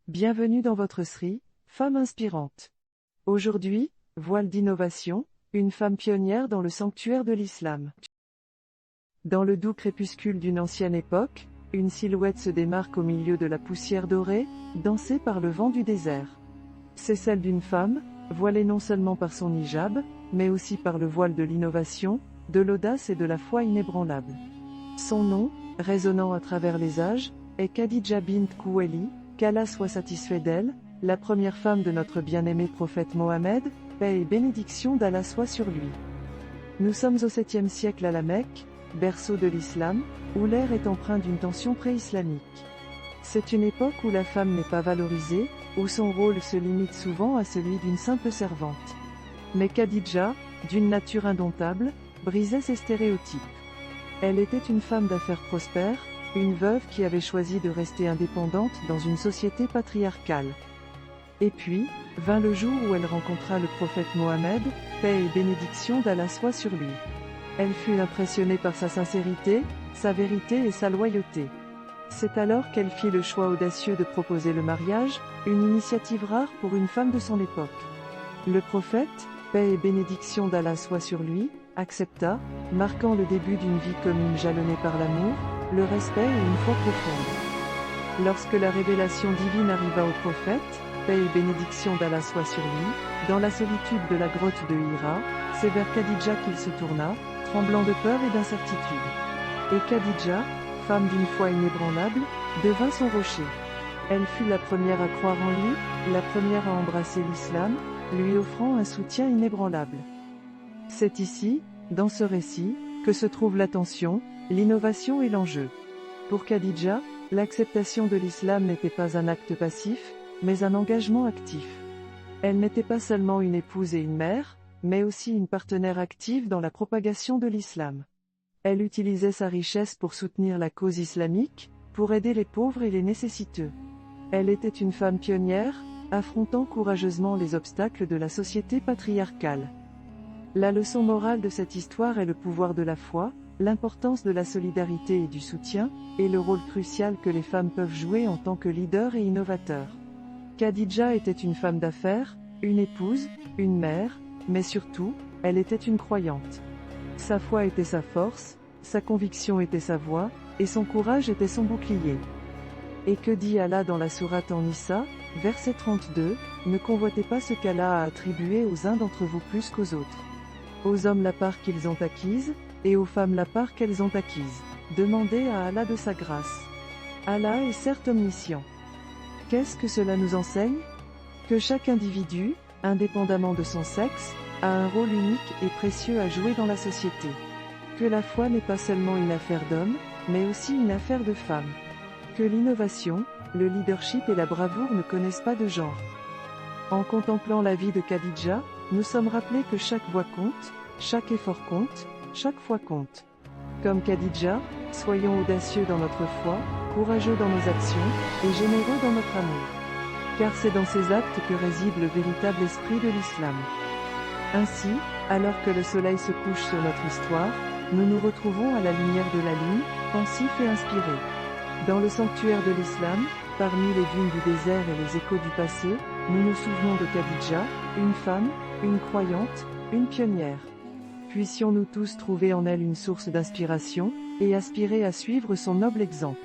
Bienvenue dans votre série, Femme inspirante. Aujourd'hui, voile d'innovation, une femme pionnière dans le sanctuaire de l'islam. Dans le doux crépuscule d'une ancienne époque, une silhouette se démarque au milieu de la poussière dorée, dansée par le vent du désert. C'est celle d'une femme, voilée non seulement par son hijab, mais aussi par le voile de l'innovation, de l'audace et de la foi inébranlable. Son nom, résonnant à travers les âges, est Khadija bint Khuwaylid, qu'Allah soit satisfait d'elle, la première femme de notre bien-aimé prophète Mohammed, paix et bénédiction d'Allah soit sur lui. Nous sommes au 7e siècle à la Mecque, berceau de l'islam, où l'air est empreint d'une tension pré-islamique. C'est une époque où la femme n'est pas valorisée, où son rôle se limite souvent à celui d'une simple servante. Mais Khadija, d'une nature indomptable, brisait ces stéréotypes. Elle était une femme d'affaires prospère, une veuve qui avait choisi de rester indépendante dans une société patriarcale. Et puis, vint le jour où elle rencontra le prophète Mohammed, paix et bénédiction d'Allah soit sur lui. Elle fut impressionnée par sa sincérité, sa vérité et sa loyauté. C'est alors qu'elle fit le choix audacieux de proposer le mariage, une initiative rare pour une femme de son époque. Le prophète, paix et bénédiction d'Allah soit sur lui, accepta, marquant le début d'une vie commune jalonnée par l'amour, le respect et une foi profonde. Lorsque la révélation divine arriva au prophète, paix et bénédiction d'Allah soit sur lui, dans la solitude de la grotte de Hira, c'est vers Khadija qu'il se tourna, tremblant de peur et d'incertitude. Et Khadija, femme d'une foi inébranlable, devint son rocher. Elle fut la première à croire en lui, la première à embrasser l'islam, lui offrant un soutien inébranlable. C'est ici, dans ce récit, que se trouve l'attention, l'innovation et l'enjeu. Pour Khadija, l'acceptation de l'islam n'était pas un acte passif, mais un engagement actif. Elle n'était pas seulement une épouse et une mère, mais aussi une partenaire active dans la propagation de l'islam. Elle utilisait sa richesse pour soutenir la cause islamique, pour aider les pauvres et les nécessiteux. Elle était une femme pionnière, affrontant courageusement les obstacles de la société patriarcale. La leçon morale de cette histoire est le pouvoir de la foi, l'importance de la solidarité et du soutien, et le rôle crucial que les femmes peuvent jouer en tant que leaders et innovateurs. Khadija était une femme d'affaires, une épouse, une mère, mais surtout, elle était une croyante. Sa foi était sa force, sa conviction était sa voix, et son courage était son bouclier. Et que dit Allah dans la sourate An-Nisa, verset 32, « Ne convoitez pas ce qu'Allah a attribué aux uns d'entre vous plus qu'aux autres. Aux hommes la part qu'ils ont acquise, et aux femmes la part qu'elles ont acquise. Demandez à Allah de sa grâce. Allah est certes omniscient. » Qu'est-ce que cela nous enseigne? Que chaque individu, indépendamment de son sexe, a un rôle unique et précieux à jouer dans la société. Que la foi n'est pas seulement une affaire d'hommes, mais aussi une affaire de femmes. Que l'innovation, le leadership et la bravoure ne connaissent pas de genre. En contemplant la vie de Khadija, nous sommes rappelés que chaque voix compte, chaque effort compte, chaque foi compte. Comme Khadija, soyons audacieux dans notre foi, courageux dans nos actions, et généreux dans notre amour. Car c'est dans ces actes que réside le véritable esprit de l'islam. Ainsi, alors que le soleil se couche sur notre histoire, nous nous retrouvons à la lumière de la lune, pensifs et inspirés. Dans le sanctuaire de l'islam, parmi les dunes du désert et les échos du passé, nous nous souvenons de Khadija, une femme, une croyante, une pionnière. Puissions-nous tous trouver en elle une source d'inspiration, et aspirer à suivre son noble exemple.